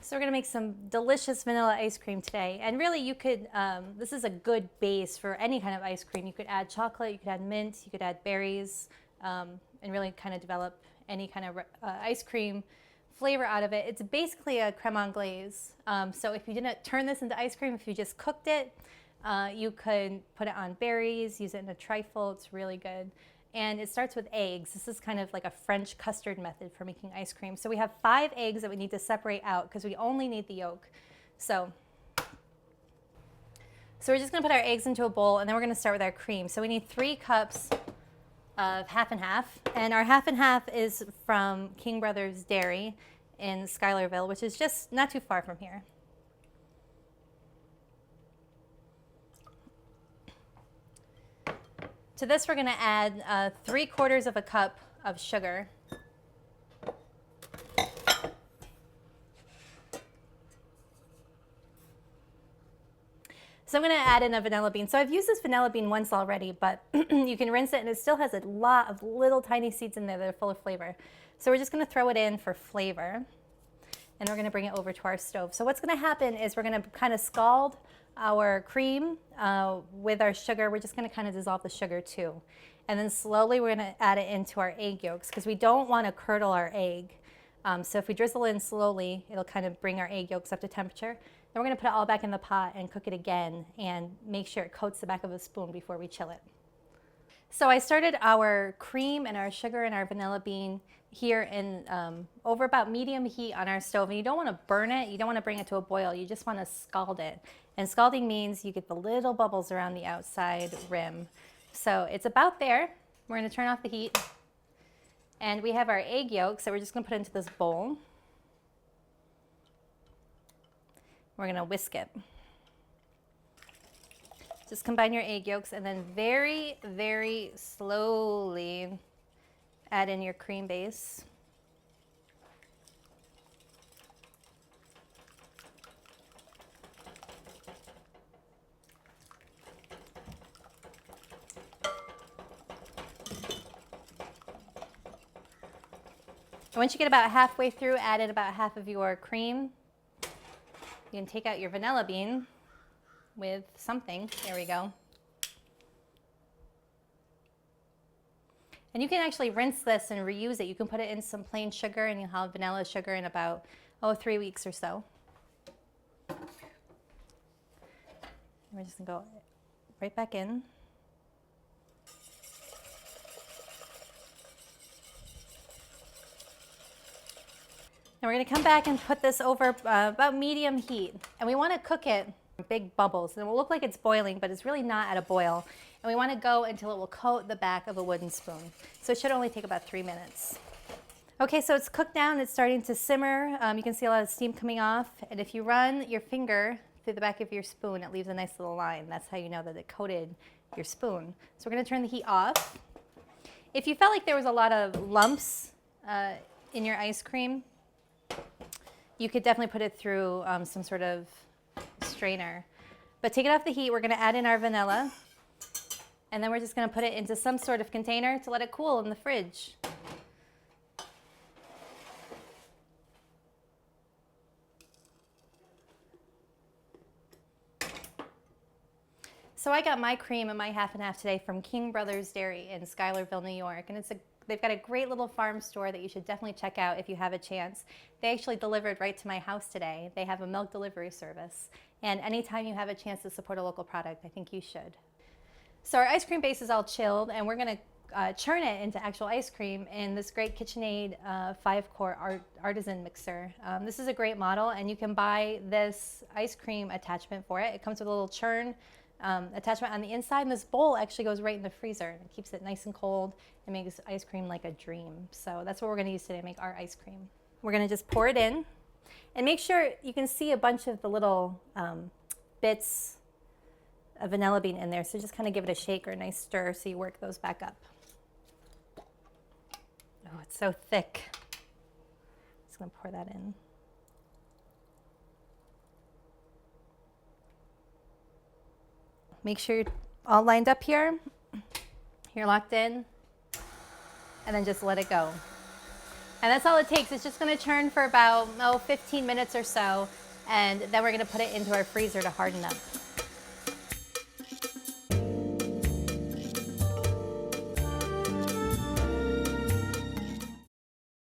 So we're gonna make some delicious vanilla ice cream today. And really you could, this is a good base for any kind of ice cream. You could add chocolate, you could add mint, you could add berries, and really kind of develop any kind of ice cream flavor out of it. It's basically a creme anglaise. So if you didn't turn this into ice cream, if you just cooked it, you could put it on berries, use it in a trifle. It's really good. And it starts with eggs. This is kind of like a French custard method for making ice cream. So we have 5 eggs that we need to separate out because we only need the yolk. So we're just gonna put our eggs into a bowl and then we're gonna start with our cream. So we need 3 cups of half and half. And our half and half is from King Brothers Dairy in Schuylerville, which is just not too far from here. To this, we're going to add 3/4 of a cup of sugar. So I'm going to add in a vanilla bean. So I've used this vanilla bean once already, but you can rinse it and it still has a lot of little tiny seeds in there that are full of flavor. So we're just going to throw it in for flavor and we're going to bring it over to our stove. So what's going to happen is we're going to kind of scald our cream with our sugar. We're just going to kind of dissolve the sugar too. And then slowly we're going to add it into our egg yolks because we don't want to curdle our egg. So if we drizzle in slowly, it'll kind of bring our egg yolks up to temperature. Then we're going to put it all back in the pot and cook it again and make sure it coats the back of a spoon before we chill it. So I started our cream and our sugar and our vanilla bean here in over about medium heat on our stove. And you don't want to burn it. You don't want to bring it to a boil. You just want to scald it. And scalding means you get the little bubbles around the outside rim. So it's about there. We're going to turn off the heat. And we have our egg yolks that we're just going to put into this bowl. We're going to whisk it. Just combine your egg yolks and then very, very slowly add in your cream base. Once you get about halfway through, add in about half of your cream. You can take out your vanilla bean with something. There we go. And you can actually rinse this and reuse it. You can put it in some plain sugar and you'll have vanilla sugar in about, 3 weeks or so. We're just gonna go right back in. And we're going to come back and put this over about medium heat. And we want to cook it big bubbles. And it will look like it's boiling, but it's really not at a boil. And we want to go until it will coat the back of a wooden spoon. So it should only take about 3 minutes. Okay, so it's cooked down. It's starting to simmer. You can see a lot of steam coming off. And if you run your finger through the back of your spoon, it leaves a nice little line. That's how you know that it coated your spoon. So we're going to turn the heat off. If you felt like there was a lot of lumps in your ice cream, you could definitely put it through some sort of strainer. But take it off the heat. We're going to add in our vanilla. And then we're just going to put it into some sort of container to let it cool in the fridge. So I got my cream and my half and half today from King Brothers Dairy in Schuylerville, New York. And they've got a great little farm store that you should definitely check out if you have a chance. They actually delivered right to my house today. They have a milk delivery service. And anytime you have a chance to support a local product, I think you should. So our ice cream base is all chilled and we're going to churn it into actual ice cream in this great KitchenAid 5-quart artisan mixer. This is a great model and you can buy this ice cream attachment for it. It comes with a little churn attachment on the inside, and this bowl actually goes right in the freezer and it keeps it nice and cold and makes ice cream like a dream. So that's what we're going to use today to make our ice cream. We're going to just pour it in and make sure you can see a bunch of the little bits of vanilla bean in there, so just kind of give it a shake or a nice stir so you work those back up. Oh, it's so thick. Just going to pour that in. Make sure you're all lined up here. You're locked in. And then just let it go. And that's all it takes. It's just gonna churn for about, 15 minutes or so. And then we're gonna put it into our freezer to harden up.